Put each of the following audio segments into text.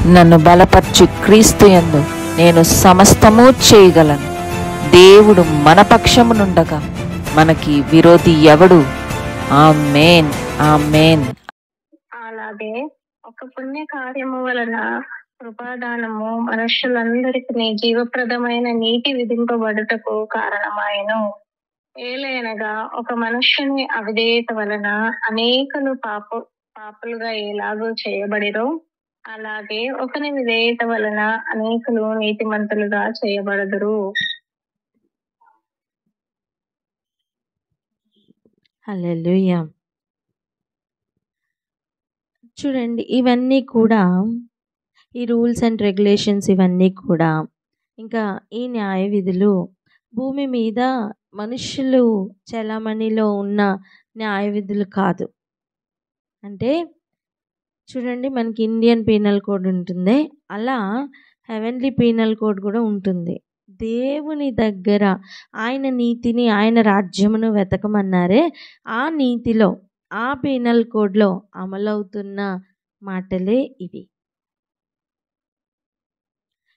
నన్ను బలపర్చు క్రీస్తు యందు నేను సమస్తము చేయగలను. దేవుడు మన పక్షమునుండగా మనకి విరోధి ఎవడు? ఆమేన్, ఆమేన్. అలాగే ఒక పుణ్య కార్యము వలన కృపాదానము మనుష్యులందరికీ జీవప్రదమైన నీతి విధింపబడుటకు కారణమాయెను. ఏలయనగా ఒక మనుష్యుని అవిధేయత వలన అనేకులు పాపులుగా ఎలాగో చేయబడిరో, అలాగే ఒకని విధేయత వలన అనేకులు నీతిమంతులుగా చేయబడదురు. హల్లెలూయా. చూడండి, ఇవన్నీ కూడా ఈ రూల్స్ అండ్ రెగ్యులేషన్స్ ఇవన్నీ కూడా, ఇంకా ఈ న్యాయ విధులు భూమి మీద మనుషులు చలామణిలో ఉన్న న్యాయ విధులు కాదు. అంటే చూడండి, మనకి ఇండియన్ పీనల్ కోడ్ ఉంటుంది, అలా హెవెన్లీ పీనల్ కోడ్ కూడా ఉంటుంది. దేవుని దగ్గర ఆయన నీతిని, ఆయన రాజ్యమును వెతకమన్నారే, ఆ నీతిలో, ఆ పీనల్ కోడ్లో అమలవుతున్న మాటలే ఇవి.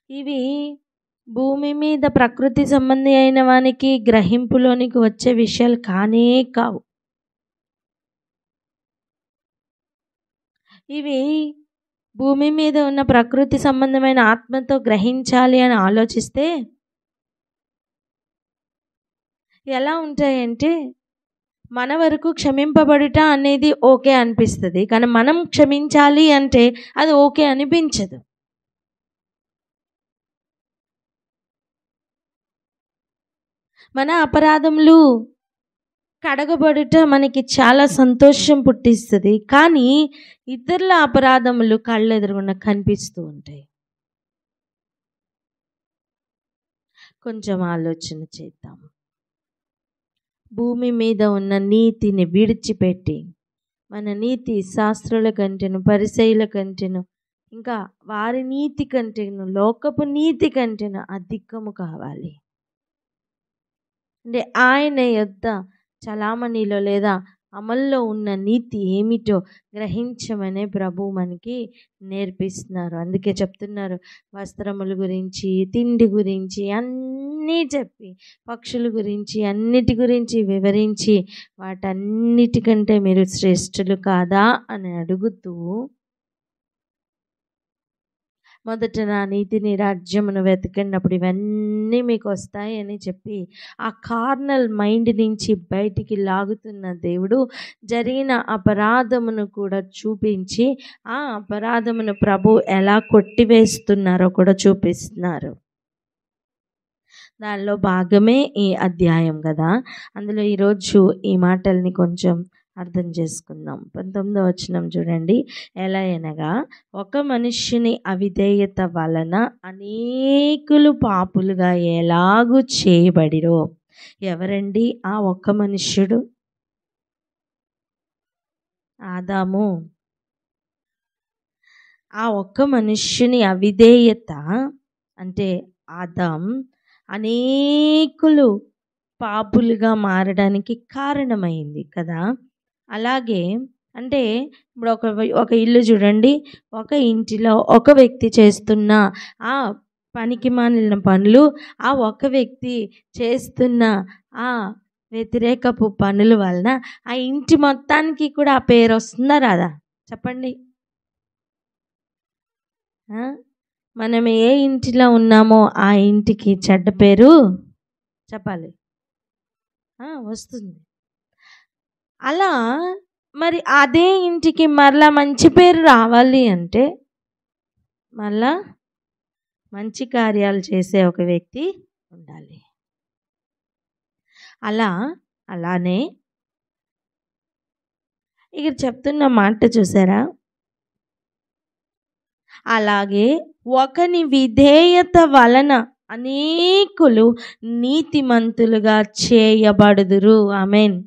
ఇవి భూమి మీద ప్రకృతి సంబంధి అయిన వానికి గ్రహింపులోనికి వచ్చే విషయాలు కానే కావు. ఇవి భూమి మీద ఉన్న ప్రకృతి సంబంధమైన ఆత్మతో గ్రహించాలి అని ఆలోచిస్తే ఎలా ఉంటాయంటే, మన వరకు క్షమింపబడుట అనేది ఓకే అనిపిస్తుంది, కానీ మనం క్షమించాలి అంటే అది ఓకే అనిపించదు. మన అపరాధములు కడగబడుట మనకి చాలా సంతోషం పుట్టిస్తుంది, కానీ ఇతరుల అపరాధములు కళ్ళెదురుగుండా కనిపిస్తూ ఉంటాయి. కొంచెం ఆలోచన చేద్దాం. భూమి మీద ఉన్న నీతిని విడిచిపెట్టి మన నీతి శాస్త్రుల కంటేను, పరిసయ్యుల కంటేను, ఇంకా వారి నీతి కంటేను, లోకపు నీతి కంటేను అధికము కావాలి. అంటే ఆయన యొద్ద చలామణిలో లేదా అమల్లో ఉన్న నీతి ఏమిటో గ్రహించమనే ప్రభు మనకి నేర్పిస్తున్నారు. అందుకే చెప్తున్నారు, వస్త్రముల గురించి, తిండి గురించి అన్నీ చెప్పి, పక్షుల గురించి అన్నిటి గురించి వివరించి, వాటన్నిటికంటే మీరు శ్రేష్ఠులు కాదా అని అడుగుతూ, మొదట నా నీతిని, రాజ్యమును వెతకన్నప్పుడు ఇవన్నీ మీకు వస్తాయి అని చెప్పి ఆ కార్నల్ మైండ్ నుంచి బయటికి లాగుతున్న దేవుడు జరిగిన అపరాధమును కూడా చూపించి, ఆ అపరాధమును ప్రభు ఎలా కొట్టివేస్తున్నారో కూడా చూపిస్తున్నారు. దానిలో భాగమే ఈ అధ్యాయం కదా. అందులో ఈరోజు ఈ మాటల్ని కొంచెం అర్థం చేసుకుందాం. 19వ వచనం చూడండి. ఎలా అనగా, ఒక మనుష్యుని అవిధేయత వలన అనేకులు పాపులుగా ఎలాగూ చేయబడిరో. ఎవరండి ఆ ఒక్క మనుష్యుడు? ఆదాము. ఆ ఒక్క మనుష్యుని అవిధేయత అంటే ఆదాం అనేకులు పాపులుగా మారడానికి కారణమైంది కదా. అలాగే అంటే ఇప్పుడు ఒక ఇల్లు చూడండి, ఒక ఇంటిలో ఒక వ్యక్తి చేస్తున్న ఆ పనికి మాలిన పనులు, ఆ ఒక వ్యక్తి చేస్తున్న ఆ వ్యతిరేకపు పనుల వలన ఆ ఇంటి మొత్తానికి కూడా ఆ పేరు వస్తుందా రాదా? చెప్పండి. మనం ఏ ఇంటిలో ఉన్నామో ఆ ఇంటికి చెడ్డ పేరు చెప్పాలి, వస్తుంది. అలా మరి అదే ఇంటికి మరలా మంచి పేరు రావాలి అంటే మళ్ళా మంచి కార్యాలు చేసే ఒక వ్యక్తి ఉండాలి. అలానే ఇక్కడ చెప్తున్న మాట చూసారా, అలాగే ఒకని విధేయత వలన అనేకులు నీతిమంతులుగా చేయబడుదురు. ఆమేన్.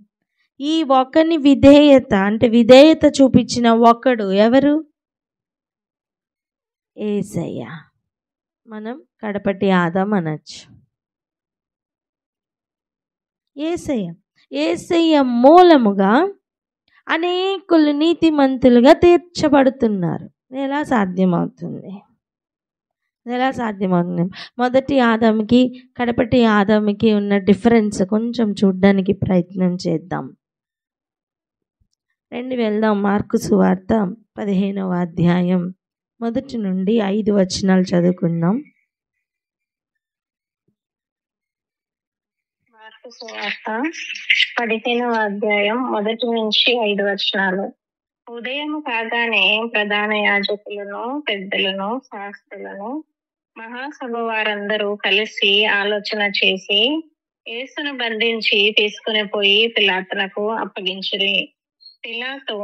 ఈ ఒకని విధేయత అంటే విధేయత చూపించిన ఒకడు ఎవరు? యేసయ్య. మనం కడపటి ఆదాం అనొచ్చు. యేసయ్య మూలముగా అనేకులు నీతిమంతులుగా తీర్చబడుతున్నారు. ఎలా సాధ్యమవుతుంది? ఎలా సాధ్యమవుతుంది? మొదటి ఆదాముకి కడపటి ఆదాముకి ఉన్న డిఫరెన్స్ కొంచెం చూడ్డానికి ప్రయత్నం చేద్దాం. రండి వెళ్దాం. మార్కు సువార్త 15వ అధ్యాయం 1 నుండి 5 వచనాలు చదువుకుందాం. మార్కు సువార్త 15వ అధ్యాయం 1 నుంచి 5 వచనాలు. ఉదయం కాగానే ప్రధాన యాజకులను, పెద్దలను, శాస్త్రులను, మహాసభ వారందరూ కలిసి ఆలోచన చేసి యేసును బంధించి తీసుకుని పోయి పిలాతునకు అప్పగించిరి. పిలాతు,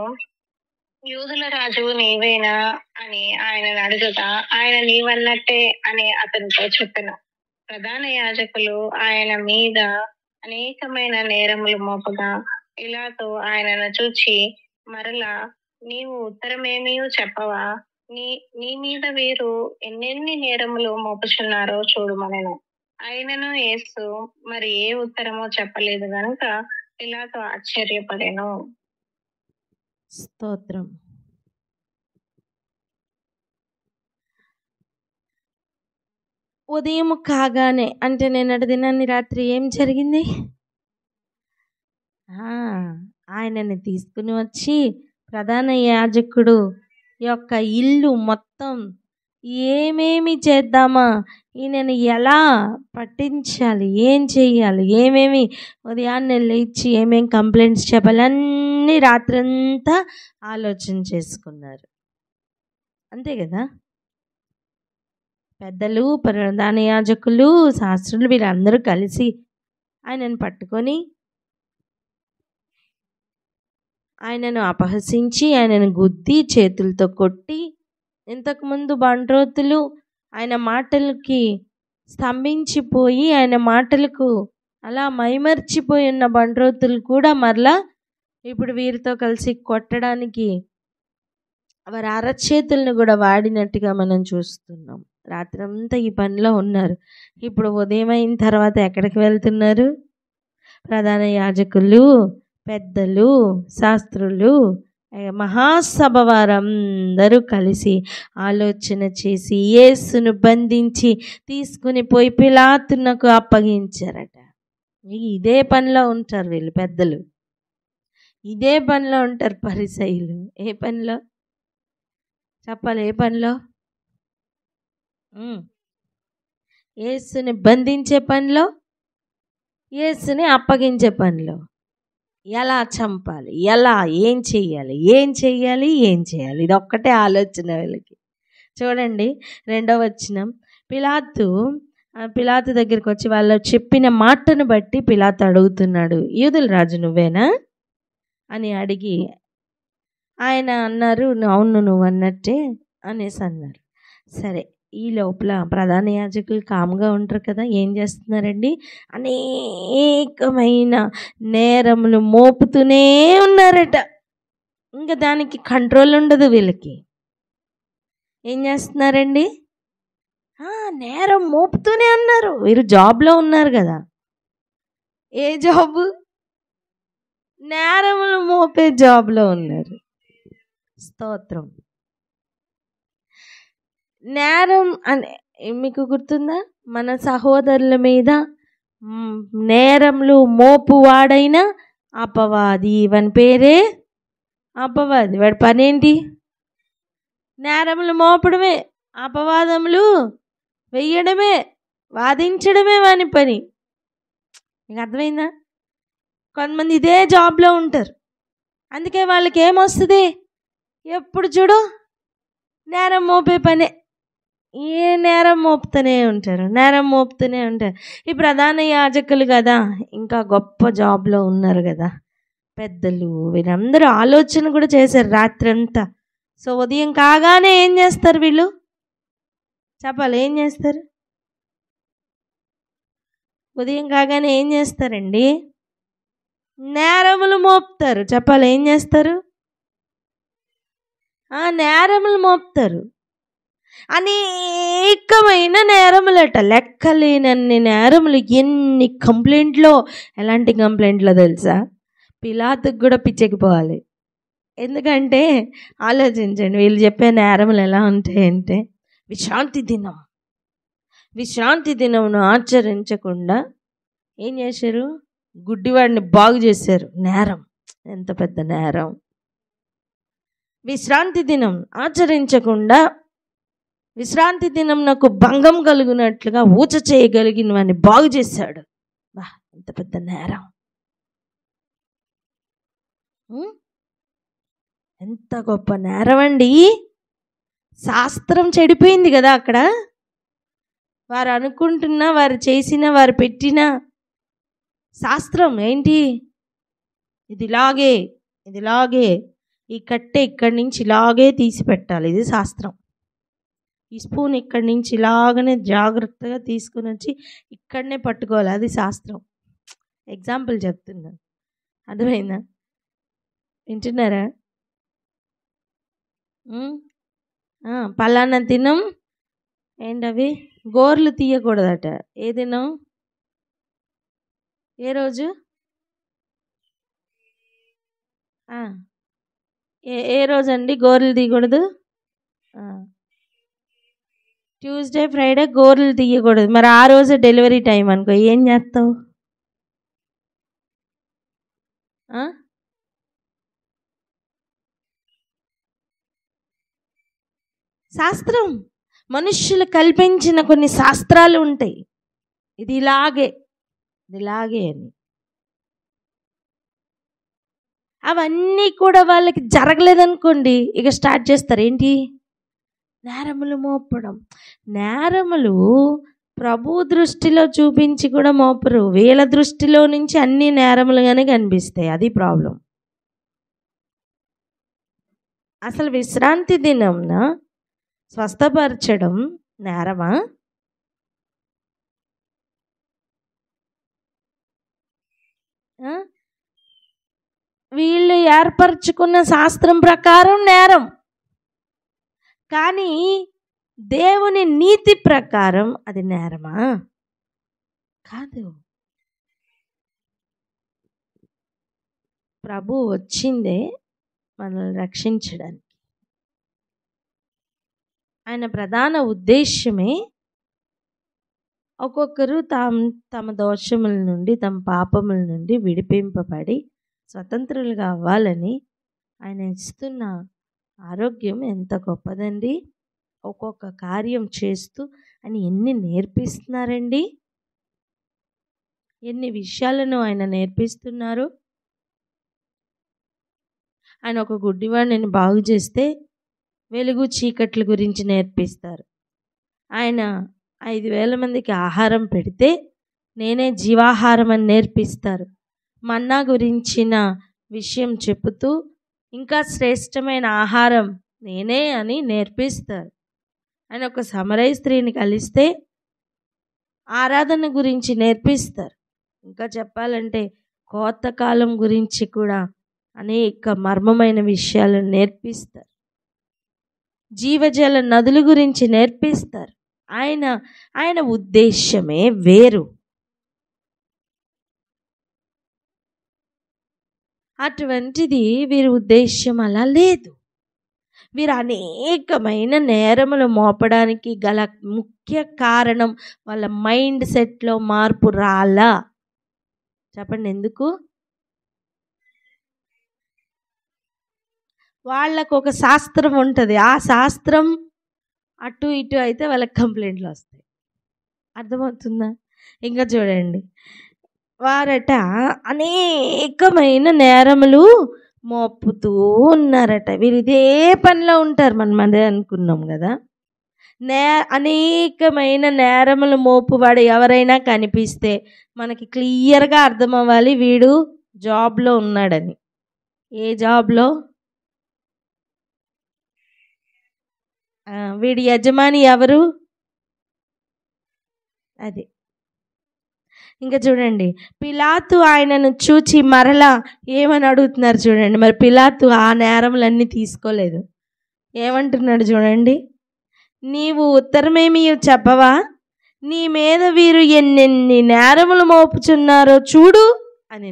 యూదుల రాజు నీవేనా అని ఆయనను అడుగగా, ఆయన నీవన్నట్టే అని అతనితో చెప్పెను. ప్రధాన యాజకులు ఆయన మీద అనేకమైన నేరములు మోపగా పిలాతు ఆయనను చూచి, మరలా నీవు ఉత్తరమేమీ చెప్పవా? నీ మీద వీరు ఎన్నెన్ని నేరములు మోపుచున్నారో చూడమనెను. ఆయనను యేసు మరి ఏ ఉత్తరమో చెప్పలేదు గనుక పిలాతు ఆశ్చర్యపడెను. స్తోత్రం. ఉదయం కాగానే అంటే నిన్నటి దినాన్ని రాత్రి ఏం జరిగింది? ఆయనని తీసుకుని వచ్చి ప్రధాన యాజకుడు యొక్క ఇల్లు మొత్తం ఏమేమి చేద్దామా, ఈయనని ఎలా పట్టించాలి, ఏం చెయ్యాలి, ఏమేమి ఉదయాన్నే లేచి ఏమేమి కంప్లైంట్స్ చెప్పాలి అన్నీ రాత్రంతా ఆలోచన చేసుకున్నారు. అంతే కదా? పెద్దలు, ప్రధాన యాజకులు, శాస్త్రులు వీళ్ళందరూ కలిసి ఆయనను పట్టుకొని ఆయనను అపహసించి ఆయనను గుద్ది చేతులతో కొట్టి, ఇంతకుముందు బంట్రోతులు ఆయన మాటలకి స్తంభించిపోయి ఆయన మాటలకు అలా మైమర్చిపోయి ఉన్న బంట్రోతులు కూడా మరలా ఇప్పుడు వీరితో కలిసి కొట్టడానికి వారి అరచేతులను కూడా వాడినట్టుగా మనం చూస్తున్నాం. రాత్రంతా ఈ పనిలో ఉన్నారు. ఇప్పుడు ఉదయం అయిన తర్వాత ఎక్కడికి వెళ్తున్నారు? ప్రధాన యాజకులు, పెద్దలు, శాస్త్రులు, మహాసభ వారందరూ కలిసి ఆలోచన చేసి యేసును బంధించి తీసుకుని పోయి పిలాతునకు అప్పగించారట. ఇదే పనిలో ఉంటారు వీళ్ళు పెద్దలు, ఇదే పనిలో ఉంటారు పరిసయ్యులు. ఏ పనిలో చెప్పాలి? ఏ పనిలో? యేసుని బంధించే పనిలో, యేసుని అప్పగించే పనిలో. ఎలా చంపాలి, ఎలా, ఏం చెయ్యాలి, ఏం చెయ్యాలి, ఏం చేయాలి, ఇది ఒక్కటే ఆలోచన వీళ్ళకి. చూడండి 2వ వచనం. పిలాతు దగ్గరికి వచ్చి వాళ్ళు చెప్పిన మాటను బట్టి పిలాతు అడుగుతున్నాడు, యూదుల రాజు నువ్వేనా అని అడిగి ఆయన అన్నారు, అవును నువ్వు అన్నట్టే అనేసి అన్నారు. సరే, ఈ లోపల ప్రధాన యాజకులు కామ్గా ఉంటారు కదా, ఏం చేస్తున్నారండి? అనేకమైన నేరములు మోపుతూనే ఉన్నారట. ఇంకా దానికి కంట్రోల్ ఉండదు వీళ్ళకి. ఏం చేస్తున్నారండి? నేరం మోపుతూనే ఉన్నారు. వీరు జాబ్లో ఉన్నారు కదా. ఏ జాబు? నేరములు మోపే జాబ్లో ఉన్నారు. స్తోత్రం. నేరం అని మీకు గుర్తుందా? మన సహోదరుల మీద నేరములు మోపువాడైన అపవాది. వాని పేరే అపవాది. వాడి పనేంటి? నేరములు మోపడమే, అపవాదములు వెయ్యడమే, వాదించడమే వాని పని. మీకు అర్థమైందా? కొంతమంది ఇదే జాబ్లో ఉంటారు. అందుకే వాళ్ళకి ఏమొస్తుంది? ఎప్పుడు చూడు నేరం మోపే పనే. ఏ నేరం మోపుతూనే ఉంటారు, నేరం మోపుతూనే ఉంటారు. ఈ ప్రధాన యాజకులు కదా, ఇంకా గొప్ప జాబ్లో ఉన్నారు కదా పెద్దలు. వీరందరూ ఆలోచన కూడా చేశారు రాత్రంతా. సో ఉదయం కాగానే ఏం చేస్తారు వీళ్ళు? చెప్పాలి, ఏం చేస్తారు? ఉదయం కాగానే ఏం చేస్తారండి? నేరములు మోపుతారు. చెప్పాలి, ఏం చేస్తారు? నేరములు మోపుతారు. అనేకమైన నేరములట, లెక్కలేనన్ని నేరములు. ఎన్ని కంప్లైంట్లో, ఎలాంటి కంప్లైంట్లో తెలుసా? పిలాతుకు కూడా పిచ్చెక్కిపోవాలి. ఎందుకంటే ఆలోచించండి, వీళ్ళు చెప్పే నేరములు ఎలా ఉంటాయంటే, విశ్రాంతి దినం, విశ్రాంతి దినమును ఆచరించకుండా ఏం చేశారు? గుడ్డివాడిని బాగు చేశారు. నేరం, ఎంత పెద్ద నేరం! విశ్రాంతి దినం ఆచరించకుండా విశ్రాంతి దినం నాకు భంగం కలుగునట్లుగా ఊచ చేయగలిగిన వాడిని బాగు చేశాడు. బా, ఎంత పెద్ద నేరం! ఎంత గొప్ప నేరం అండి! శాస్త్రం చెడిపోయింది కదా అక్కడ. వారు అనుకుంటున్నా, వారు చేసిన, వారు పెట్టిన శాస్త్రం ఏంటి? ఇదిలాగే ఈ కట్టె ఇక్కడి నుంచి ఇలాగే తీసి పెట్టాలి, ఇది శాస్త్రం. ఈ స్పూన్ ఇక్కడి నుంచి ఇలాగనే జాగ్రత్తగా తీసుకుని వచ్చి ఇక్కడనే పట్టుకోవాలి, అది శాస్త్రం. ఎగ్జాంపుల్ చెప్తున్నాను, అర్థమైందా? వింటున్నారా? పలానా తినం ఏంటవి? గోర్లు తీయకూడదట. ఏ దినం? ఏ రోజు? ఏ రోజు అండి గోర్లు తీయకూడదు? ట్యూస్డే, ఫ్రైడే గోర్లు తీయకూడదు. మరి ఆ రోజు డెలివరీ టైం అనుకో, ఏం చేస్తావు? శాస్త్రం, మనుష్యులు కల్పించిన కొన్ని శాస్త్రాలు ఉంటాయి. ఇది ఇలాగే అని. అవన్నీ కూడా వాళ్ళకి జరగలేదనుకోండి, ఇక స్టార్ట్ చేస్తారు. ఏంటి? నేరములు మోపడం. నేరములు ప్రభు దృష్టిలో చూపించి కూడా మోపరు. వీళ్ళ దృష్టిలో నుంచి అన్ని నేరములుగానే కనిపిస్తాయి. అది ప్రాబ్లం. అసలు విశ్రాంతి దినంన స్వస్థపరచడం నేరమా? వీళ్ళు ఏర్పరచుకున్న శాస్త్రం ప్రకారం నేరం, కానీ దేవుని నీతి ప్రకారం అది నేరమా? కాదు. ప్రభు వచ్చిందే మనల్ని రక్షించడానికి. ఆయన ప్రధాన ఉద్దేశమే ఒక్కొక్కరు తమ దోషముల నుండి, తమ పాపముల నుండి విడిపింపబడి స్వతంత్రులుగా అవ్వాలని. ఆయన ఇస్తున్న ఆరోగ్యం ఎంత గొప్పదండి! ఒక్కొక్క కార్యం చేస్తూ ఆయన ఎన్ని నేర్పిస్తున్నారండి! ఎన్ని విషయాలను ఆయన నేర్పిస్తున్నారు. ఆయన ఒక గుడ్డివాడిని బాగు చేస్తే వెలుగు చీకట్ల గురించి నేర్పిస్తారు. ఆయన 5,000 మందికి ఆహారం పెడితే నేనే జీవాహారం అని నేర్పిస్తారు. మన్నా గురించిన విషయం చెబుతూ ఇంకా శ్రేష్టమైన ఆహారం నేనే అని నేర్పిస్తారు. ఆయన ఒక సమరయ స్త్రీని కలిస్తే ఆరాధన గురించి నేర్పిస్తారు. ఇంకా చెప్పాలంటే కోతకాలం గురించి కూడా అనేక మర్మమైన విషయాలను నేర్పిస్తారు. జీవజల నదుల గురించి నేర్పిస్తారు. ఆయన ఉద్దేశమే వేరు. అటువంటిది వీరి ఉద్దేశం అలా లేదు. వీరు అనేకమైన నేరములు మోపడానికి గల ముఖ్య కారణం వాళ్ళ మైండ్ సెట్లో మార్పు రాలా. చెప్పండి ఎందుకు? వాళ్ళకు ఒక శాస్త్రం ఉంటుంది. ఆ శాస్త్రం అటు ఇటు అయితే వాళ్ళకి కంప్లైంట్లు వస్తాయి. అర్థమవుతుందా? ఇంకా చూడండి, వారట అనేకమైన నేరములు మోపుతూ ఉన్నారట. వీరు ఇదే పనిలో ఉంటారు. మనం అదే అనుకున్నాం కదా. అనేకమైన నేరములు మోపువాడు ఎవరైనా కనిపిస్తే మనకి క్లియర్గా అర్థం అవ్వాలి వీడు జాబ్లో ఉన్నాడని. ఏ జాబ్లో? వీడి యజమాని ఎవరు? అది. ఇంకా చూడండి, పిలాతు ఆయనను చూచి మరలా ఏమని అడుగుతున్నారు చూడండి. మరి పిలాతు ఆ నేరములన్నీ తీసుకోలేదు. ఏమంటున్నాడు చూడండి, నీవు ఉత్తరమేమి చెప్పవా? నీ మీద వీరు ఎన్నెన్ని నేరములు మోపుచున్నారో చూడు అని.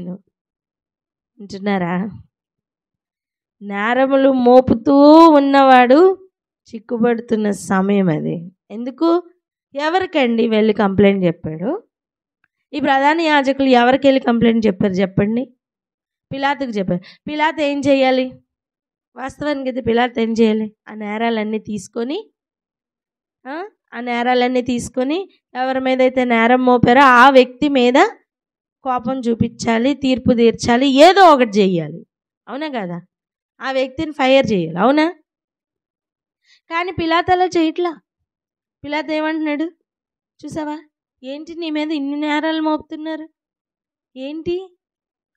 వింటున్నారా? నేరములు మోపుతూ ఉన్నవాడు చిక్కుబడుతున్న సమయం అది. ఎందుకు? ఎవరికండి వెళ్ళి కంప్లైంట్ చెప్పాడు? ఈ ప్రధాన యాజకులు ఎవరికి వెళ్ళి కంప్లైంట్ చెప్పారు చెప్పండి? పిలాతుకు చెప్పారు. పిలాతు ఏం చేయాలి? వాస్తవానికి అయితే పిలాతు ఏం చేయాలి? ఆ నేరాలన్నీ తీసుకొని ఎవరి మీద అయితే నేరం మోపారో ఆ వ్యక్తి మీద కోపం చూపించాలి, తీర్పు తీర్చాలి, ఏదో ఒకటి చేయాలి. అవునా కదా? ఆ వ్యక్తిని ఫైర్ చేయాలి. అవునా? కానీ పిలాతు అలా చేయట్లా. పిలాతు ఏమంటున్నాడు చూసావా? ఏంటి నీ మీద ఇన్ని నేరాలు మోపుతున్నారు ఏంటి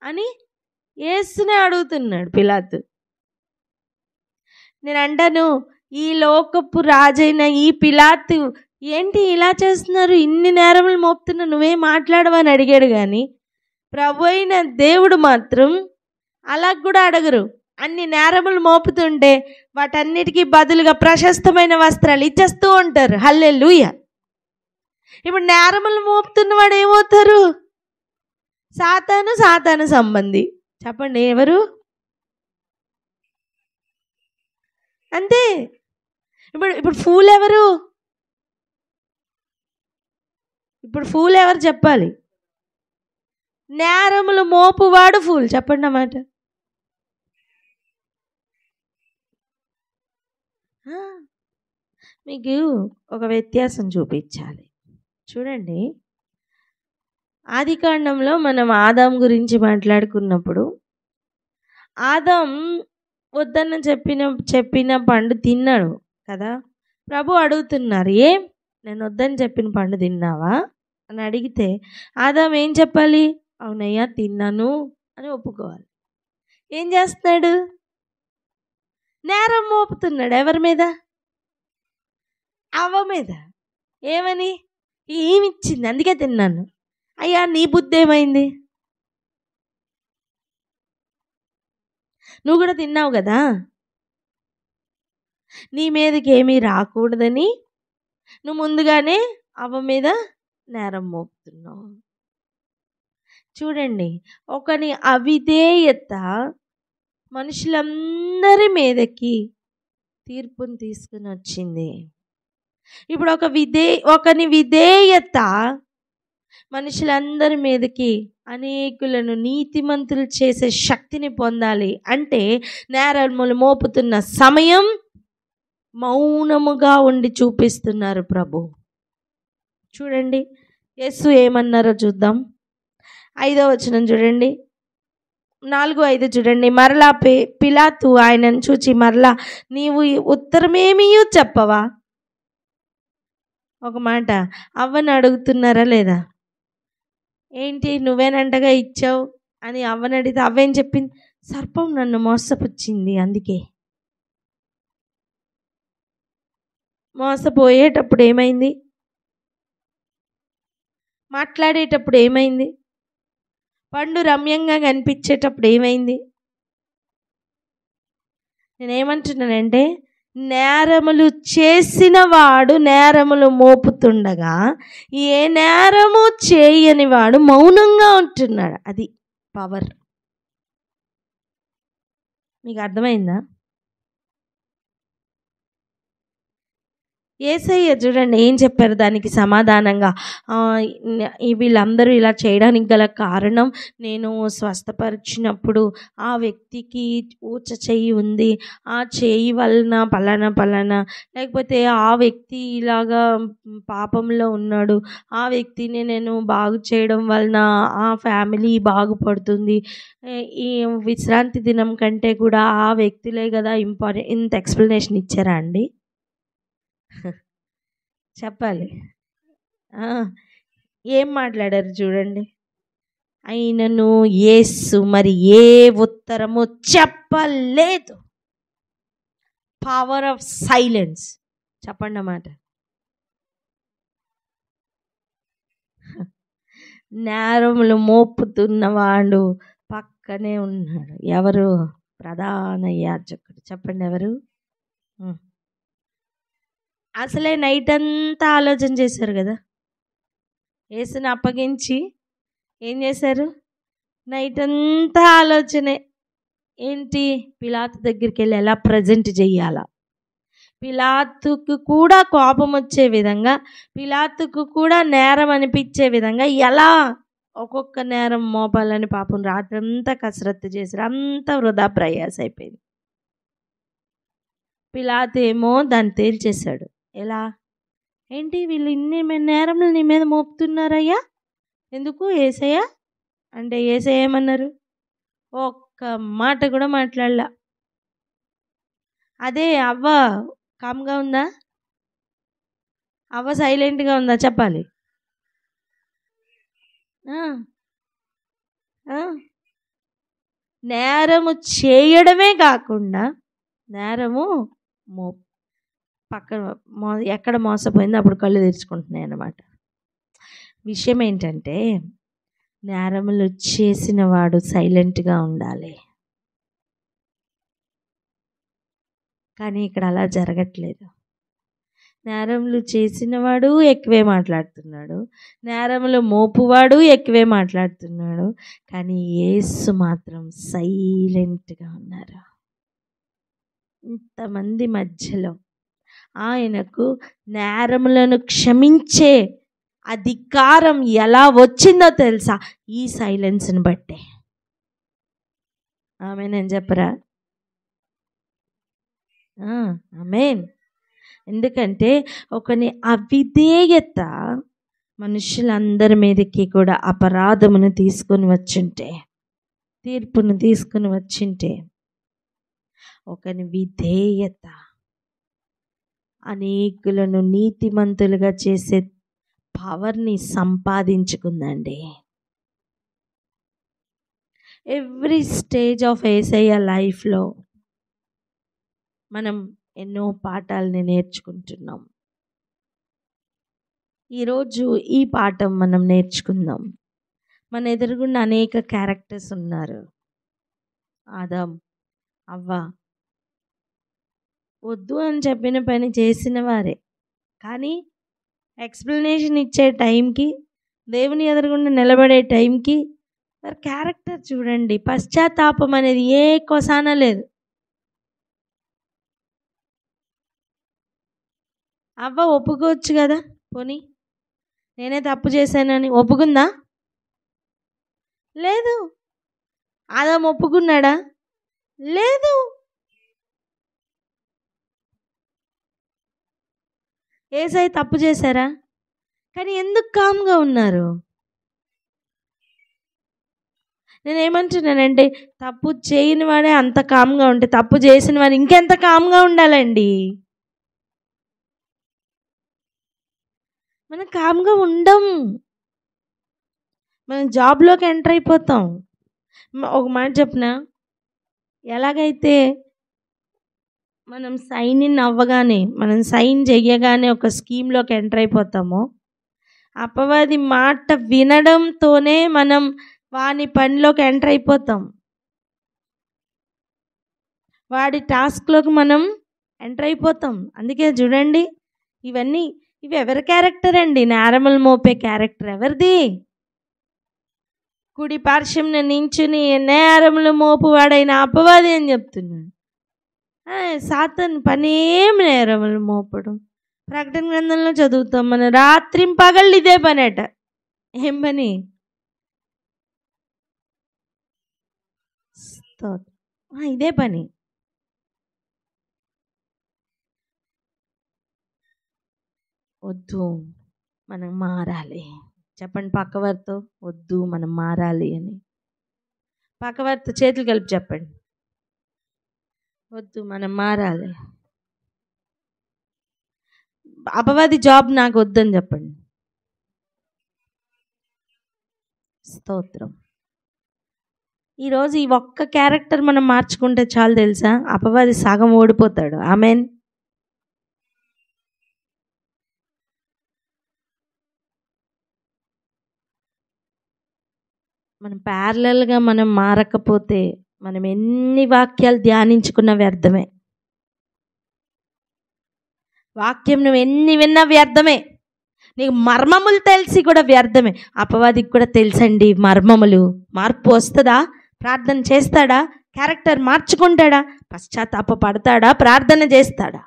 అని యేసునే అడుగుతున్నాడు పిలాతు. నేను అంటాను, ఈ లోకపు రాజైన ఈ పిలాతు ఏంటి ఇలా చేస్తున్నారు, ఇన్ని నేరములు మోపుతున్నా, నువ్వేం మాట్లాడవని అడిగాడు. కానీ ప్రభు అయిన దేవుడు మాత్రం అలా కూడా అడగరు. అన్ని నేరములు మోపుతుంటే వాటన్నిటికీ బదులుగా ప్రశస్తమైన వస్త్రాలు ఇచ్చేస్తూ ఉంటారు. హల్లెలూయా. ఇప్పుడు నేరములు మోపుతున్నవాడు ఏమవుతారు? సాతాను సంబంధి. చెప్పండి ఎవరు? అంతే. ఇప్పుడు ఫూల్ ఎవరు? ఇప్పుడు ఫూల్ ఎవరు చెప్పాలి? నేరములు మోపువాడు ఫూల్. చెప్పండి అన్నమాట. మీకు ఒక వ్యత్యాసం చూపించాలి. చూడండి, ఆదికాండంలో మనం ఆదాం గురించి మాట్లాడుకున్నప్పుడు ఆదాం వద్దన్న చెప్పిన పండు తిన్నాడు కదా. ప్రభు అడుగుతున్నారు, నేను వద్దని చెప్పిన పండు తిన్నావా అని అడిగితే ఆదాం ఏం చెప్పాలి? అవునయ్యా తిన్నాను అని ఒప్పుకోవాలి. ఏం చేస్తున్నాడు? నేరం మోపుతున్నాడు. ఎవరి మీద? అవ్వ మీద. ఏమని? ఏమిచ్చింది అందుకే తిన్నాను. అయ్యా నీ బుద్ధి ఏమైంది? నువ్వు కూడా తిన్నావు కదా. నీ మీదకి ఏమీ రాకూడదని నువ్వు ముందుగానే అవ్వ మీద నేరం మోపుతున్నావు. చూడండి, ఒకని అవిధేయత మనుషులందరి మీదకి తీర్పుని తీసుకుని వచ్చింది. ఇప్పుడు ఒకని విధేయత మనుషులందరి మీదకి అనేకులను నీతిమంతులు చేసే శక్తిని పొందాలి అంటే నేరములు మోపుతున్న సమయం మౌనముగా ఉండి చూపిస్తున్నారు ప్రభు. చూడండి యేసు ఏమన్నారో చూద్దాం. 5వ వచనం చూడండి, 4-5 చూడండి. మరలా పిలాతు ఆయనను చూచి, మరలా నీవు ఉత్తరమేమీ చెప్పవా? ఒక మాట అవ్వని అడుగుతున్నారా లేదా? ఏంటి నువ్వేనంటగా ఇచ్చావు అని అవ్వని అడిగితే అవ్వేం చెప్పింది? సర్పం నన్ను మోసపుచ్చింది. అందుకే మోసపోయేటప్పుడు ఏమైంది? మాట్లాడేటప్పుడు ఏమైంది? పండు రమ్యంగా కనిపించేటప్పుడు ఏమైంది? నేనేమంటున్నానంటే నేరములు చేసిన వాడు నేరములు మోపుతుండగా ఏ నేరము చేయని వాడు మౌనంగా ఉంటున్నాడు. అది పవర్. మీకు అర్థమైందా? యేసయ్య చూడండి ఏం చెప్పారు దానికి సమాధానంగా. వీళ్ళందరూ ఇలా చేయడానికి గల కారణం, నేను స్వస్థపరిచినప్పుడు ఆ వ్యక్తికి ఊచ చెయ్యి ఉంది, ఆ చెయ్యి వలన పలానా లేకపోతే ఆ వ్యక్తి ఇలాగా పాపంలో ఉన్నాడు, ఆ వ్యక్తిని నేను బాగు చేయడం వలన ఆ ఫ్యామిలీ బాగుపడుతుంది, ఈ విశ్రాంతి దినం కంటే కూడా ఆ వ్యక్తులే కదా ఇంపార్టెంట్. ఇంత ఎక్స్ప్లెనేషన్ ఇచ్చారా అండి? చెప్పాలి. ఏం మాట్లాడారు చూడండి. అయినను యేసు మరి ఏ ఉత్తరము చెప్పలేదు. Power of silence. చెప్పండి అన్నమాట. నేరములు మోపుతున్నవాడు పక్కనే ఉన్నాడు. ఎవరు? ప్రధాన యాజకుడు. చెప్పండి ఎవరు? అసలే నైట్ అంతా ఆలోచన చేశారు కదా. యేసుని అప్పగించి ఏం చేశారు? నైట్ అంతా ఆలోచనే ఏంటి? పిలాతు దగ్గరికి వెళ్ళి ఎలా ప్రజెంట్ చెయ్యాలా, పిలాతుకు కూడా కోపం వచ్చే విధంగా, పిలాతుకు కూడా నేరం అనిపించే విధంగా ఎలా ఒక్కొక్క నేరం మోపాలని పాపం రాత్రంతా కసరత్తు చేశారు. అంతా వృధా ప్రయాస అయిపోయింది. పిలాతు ఏమో దాన్ని తేల్చేశాడు. ఎలా? ఏంటి వీళ్ళు ఇన్ని నేరములు నీ మీద మోపుతున్నారయ్యా, ఎందుకు యేసయ్య అంటే యేసయ్య ఏమన్నారు? ఒక్క మాట కూడా మాట్లాడలా. అదే అవ్వ కామ్గా ఉందా? అవ్వ సైలెంట్గా ఉందా? చెప్పాలి. నేరము చేయడమే కాకుండా నేరము పక్కన ఎక్కడ మోసపోయిందో అప్పుడు కళ్ళు తెరుచుకుంటున్నాయి అన్నమాట. విషయం ఏంటంటే నేరములు చేసిన వాడు సైలెంట్గా ఉండాలి. కానీ ఇక్కడ అలా జరగట్లేదు. నేరములు చేసినవాడు ఎక్కువే మాట్లాడుతున్నాడు, నేరములు మోపువాడు ఎక్కువే మాట్లాడుతున్నాడు. కానీ యేసు మాత్రం సైలెంట్గా ఉన్నారు. ఇంతమంది మధ్యలో ఆయనకు నేరములను క్షమించే అధికారం ఎలా వచ్చిందో తెలుసా? ఈ సైలెన్స్ని బట్టే. ఆమేన్ చెప్పరా? ఆమేన్. ఎందుకంటే ఒకని అవిధేయత మనుషులందరి మీదకి కూడా అపరాధమును తీసుకొని వచ్చింటే, తీర్పును తీసుకొని వచ్చింటే, ఒకని విధేయత అనేకులను నీతిమంతులుగా చేసే పవర్ని సంపాదించుకుందండి. ఎవ్రీ స్టేజ్ ఆఫ్ యేసయ్య లైఫ్లో మనం ఎన్నో పాఠాలని నేర్చుకుంటున్నాం. ఈరోజు ఈ పాఠం మనం నేర్చుకుందాం. మన ఎదురుగుండా అనేక క్యారెక్టర్స్ ఉన్నారు. ఆదాం, అవ్వ వద్దు అని చెప్పిన పని చేసిన వారే. కానీ ఎక్స్ప్లెనేషన్ ఇచ్చే టైంకి, దేవుని ఎదురుగుండా నిలబడే టైంకి వారి క్యారెక్టర్ చూడండి. పశ్చాత్తాపం అనేది ఏ కొసాన లేదు. అవ్వ ఒప్పుకోవచ్చు కదా, పోనీ నేనే తప్పు చేశానని ఒప్పుకుందా? లేదు. ఆదాం ఒప్పుకున్నాడా? లేదు. యేసయ్య తప్పు చేశారా? కానీ ఎందుకు కామ్గా ఉన్నారు? నేనేమంటున్నానంటే తప్పు చేయని వాడే అంత కామ్గా ఉంటే తప్పు చేసిన వాడు ఇంకెంత కామ్గా ఉండాలండి. మనం కామ్గా ఉండం. మనం జాబ్లోకి ఎంటర్ అయిపోతాం. ఒక మాట చెప్పిన, ఎలాగైతే మనం సైన్ ఇన్ అవ్వగానే, మనం సైన్ చెయ్యగానే ఒక స్కీమ్లోకి ఎంటర్ అయిపోతామో, అపవాది మాట వినడంతోనే మనం వాని పనిలోకి ఎంటర్ అయిపోతాం. వాడి టాస్క్లోకి మనం ఎంటర్ అయిపోతాం. అందుకే చూడండి, ఇవి ఎవరి క్యారెక్టర్ అండి? నేరములు మోపే క్యారెక్టర్ ఎవరిది? కుడి పార్శ్వంన నించుని నేరములు మోపువాడైన అపవాది అని చెప్తున్నాడు. సాతాను పనేం నేరములు మోపడం. ప్రకటన గ్రంథంలో చదువుతాం మనం, రాత్రింపగళ్ళు ఇదే పని అట. ఏం పని? ఇదే పని. వద్దు, మనం మారాలి. చెప్పండి పక్కవారితో, వద్దు మనం మారాలి అని. పక్కవారితో చేతులు కలిపి చెప్పండి, వద్దు మనం మారాలి. అపవాది జాబ్ నాకు వద్దని చెప్పండి. స్తోత్రం. ఈరోజు ఈ ఒక్క క్యారెక్టర్ మనం మార్చుకుంటే చాలు తెలుసా, అపవాది సగం ఓడిపోతాడు. ఆమెన్. మనం ప్యారలల్గా మనం మారకపోతే మనం ఎన్ని వాక్యాలు ధ్యానించుకున్న వ్యర్థమే. వాక్యం నువ్వు ఎన్ని విన్నా వ్యర్థమే. నీకు మర్మములు తెలిసి కూడా వ్యర్థమే. అపవాదికి కూడా తెలుసండి మర్మములు. మార్పు వస్తుందా? ప్రార్థన చేస్తాడా? క్యారెక్టర్ మార్చుకుంటాడా? పశ్చాత్తాప పడతాడా? ప్రార్థన చేస్తాడా?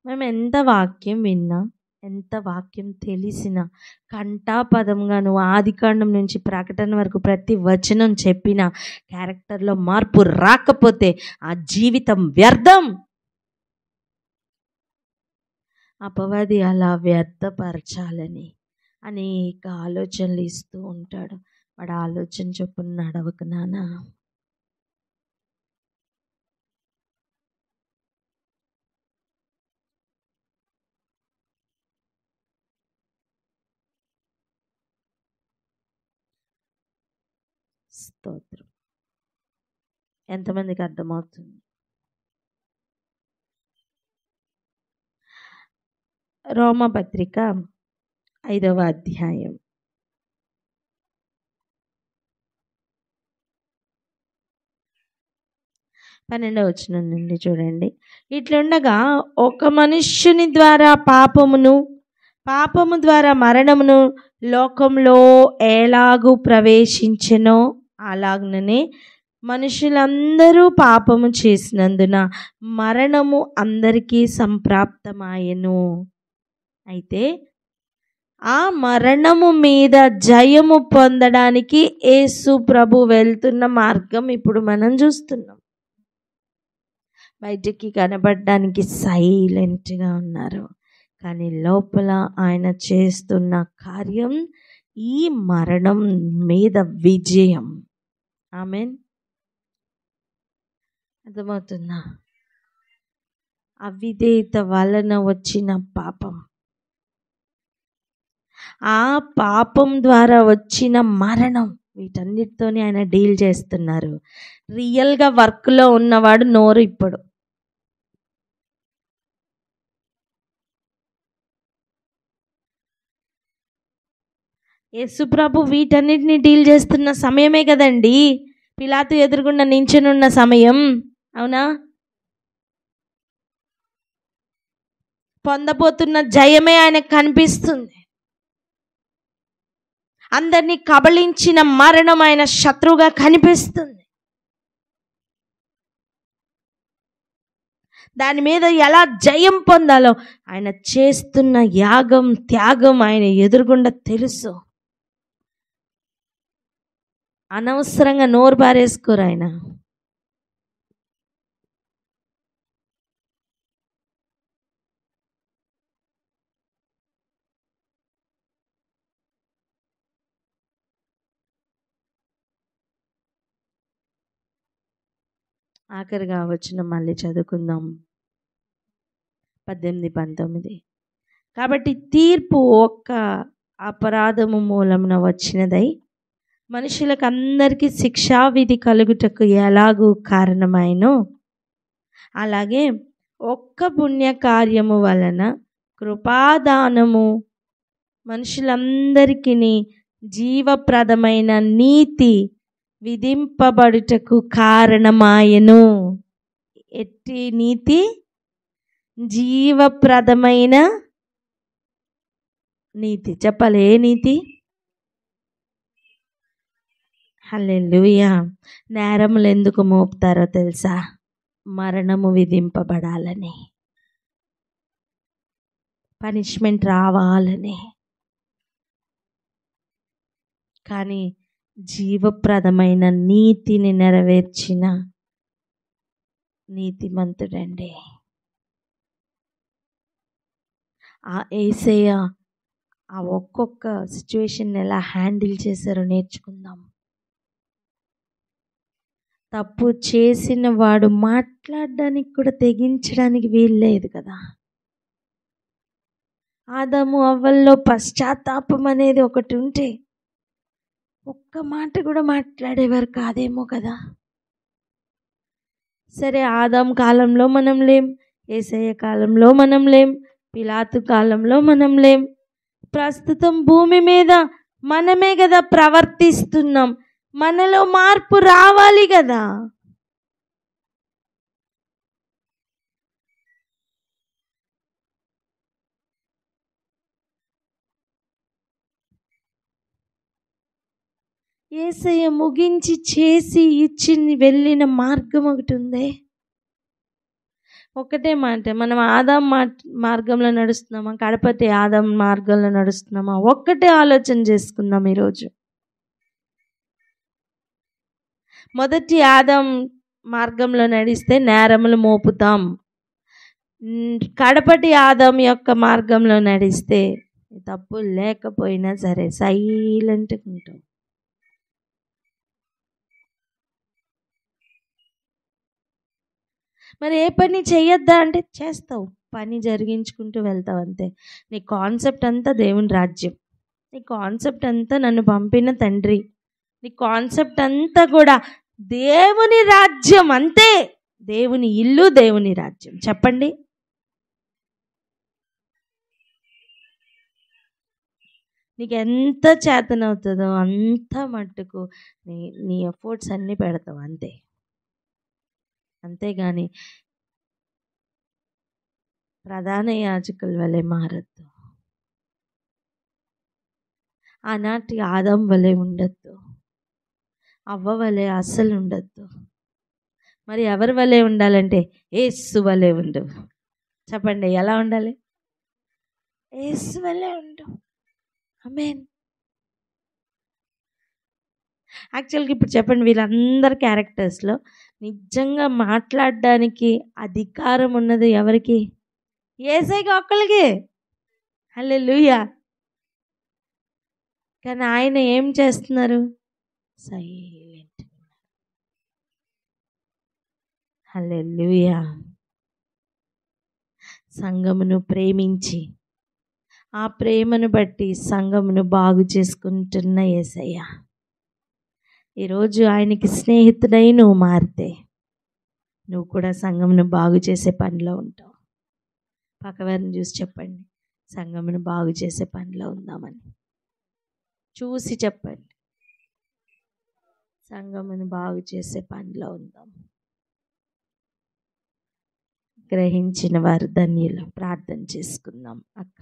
మేము ఎంత వాక్యం విన్నా, ఎంత వాక్యం తెలిసినా, కంఠాపదంగా నువ్వు ఆదికాండం నుంచి ప్రకటన వరకు ప్రతి వచనం చెప్పిన క్యారెక్టర్లో మార్పు రాకపోతే ఆ జీవితం వ్యర్థం. అపవాది అలా వ్యర్థపరచాలని అనేక ఆలోచనలు ఇస్తూ ఉంటాడు. వాడు ఆలోచన చొప్పున నడవక నాన్న. స్తోత్రం. ఎంతమందికి అర్థమవుతుంది? రోమపత్రిక 5వ అధ్యాయం 12వ వచనం నుండి చూడండి. ఇట్లుండగా ఒక మనుష్యుని ద్వారా పాపము ద్వారా మరణమును లోకంలో ఎలాగూ ప్రవేశించెనో అలాగనే మనుషులందరూ పాపము చేసినందున మరణము అందరికీ సంప్రాప్తమాయెను. అయితే ఆ మరణము మీద జయము పొందడానికి యేసు ప్రభు వెళ్తున్న మార్గం ఇప్పుడు మనం చూస్తున్నాం. బయటికి కనబడడానికి సైలెంట్గా ఉన్నారు, కానీ లోపల ఆయన చేస్తున్న కార్యం ఈ మరణం మీద విజయం. ఆమేన్. అర్థమవుతుందా? అవిధేయత వలన వచ్చిన పాపం, ఆ పాపం ద్వారా వచ్చిన మరణం, వీటన్నిటితోనే ఆయన డీల్ చేస్తున్నారు. రియల్గా వర్క్లో ఉన్నవాడు నోరు ఇప్పుడు. యేసుప్రభు వీటన్నిటిని డీల్ చేస్తున్న సమయమే కదండి పిలాతు ఎదురుగుండా నించునున్న సమయం. అవునా? పొందబోతున్న జయమే ఆయనకు కనిపిస్తుంది. అందరినీ కబళించిన మరణం ఆయన శత్రువుగా కనిపిస్తుంది. దాని మీద ఎలా జయం పొందాలో ఆయన చేస్తున్న యాగం, త్యాగం ఆయన ఎదురుగుండా తెలుసు. అనవసరంగా నోరు పారేసుకోరు ఆయన. ఆఖరిగా వచ్చిన మళ్ళీ చదువుకుందాం 18-19. కాబట్టి తీర్పు ఒక్క అపరాధము మూలమున వచ్చినదై మనుషులకు అందరికీ శిక్షావిధి కలుగుటకు ఎలాగూ కారణమైనో అలాగే ఒక్క పుణ్యకార్యము వలన కృపాదానము మనుషులందరికీ జీవప్రదమైన నీతి విధింపబడుటకు కారణమాయెను. ఎట్టి నీతి? జీవప్రదమైన నీతి. చెప్పాలి, ఏ నీతి? హల్లెలూయా. నేరములు ఎందుకు మోపుతారో తెలుసా? మరణము విధింపబడాలని, పనిష్మెంట్ రావాలని. కానీ జీవప్రదమైన నీతిని నెరవేర్చిన నీతిమంతుడండి ఆ యేసయ్య. ఆ ఒక్కొక్క సిచ్యువేషన్ ఎలా హ్యాండిల్ చేశారో నేర్చుకుందాం. తప్పు చేసిన వాడు మాట్లాడడానికి కూడా తెగించడానికి వీల్లేదు కదా. ఆదాము అవ్వల్లో పశ్చాత్తాపం అనేది ఒకటి ఉంటే ఒక్క మాట కూడా మాట్లాడేవారు కాదేమో కదా. సరే, ఆదాం కాలంలో మనం లేం, యేసయ్య కాలంలో మనం లేం, పిలాతు కాలంలో మనం లేం. ప్రస్తుతం భూమి మీద మనమే కదా ప్రవర్తిస్తున్నాం. మనలో మార్పు రావాలి కదా. యేసయ్య ముగించి చేసి ఇచ్చి వెళ్ళిన మార్గం ఒకటి ఉందే. ఒకటే మాట, మనం ఆదాం మార్గంలో నడుస్తున్నామా, కడపటి ఆదాం మార్గంలో నడుస్తున్నామా? ఒక్కటే ఆలోచన చేసుకుందాం ఈరోజు. మొదటి ఆదాం మార్గంలో నడిస్తే నేరములు మోపుతాం. కడపటి ఆదాం యొక్క మార్గంలో నడిస్తే తప్పు లేకపోయినా సరే సైలెంట్గా ఉంటాం. మరి ఏ పని చెయ్యొద్దా అంటే చేస్తావు, పని జరిగించుకుంటూ వెళ్తావు అంతే. నీ కాన్సెప్ట్ అంతా దేవుని రాజ్యం, నీ కాన్సెప్ట్ అంతా నన్ను పంపిన తండ్రి, నీ కాన్సెప్ట్ అంతా కూడా దేవుని రాజ్యం అంతే. దేవుని ఇల్లు, దేవుని రాజ్యం. చెప్పండి. నీకు ఎంత చేతనవుతుందో అంత మట్టుకు నీ ఎఫర్ట్స్ అన్నీ పెడతావు అంతే. అంతేగాని ప్రధాన యాజకుల వలె మారద్దు, ఆనాటి ఆదాం వలె ఉండద్దు, అవ్వ వలె అస్సలు ఉండద్దు. మరి ఎవరి వలె ఉండాలంటే యేసు వలె ఉండు. చెప్పండి, ఎలా ఉండాలి? యేసు వలె ఉండు. ఆమేన్. యాక్చువల్గా ఇప్పుడు చెప్పండి, వీళ్ళందరి క్యారెక్టర్స్లో నిజంగా మాట్లాడడానికి అధికారం ఉన్నది ఎవరికి? యేసయ్యకి ఒక్కళ్ళకి. హల్లెలూయా. కానీ ఆయన ఏం చేస్తున్నారు? సైలెంట్. హల్లెలూయా. సంఘమును ప్రేమించి ఆ ప్రేమను బట్టి సంఘమును బాగు చేసుకుంటున్న యేసయ్య ఈరోజు ఆయనకి స్నేహితుడై నువ్వు మారితే నువ్వు కూడా సంఘమును బాగు చేసే పనిలో ఉంటావు. పక్కవారిని చూసి చెప్పండి, సంఘమును బాగు చేసే పనిలో ఉందామని చూసి చెప్పండి. సంఘమును బాగు చేసే పనిలో ఉందాం. గ్రహించిన వారు ధన్యులు. ప్రార్థన చేసుకుందాం అక్క.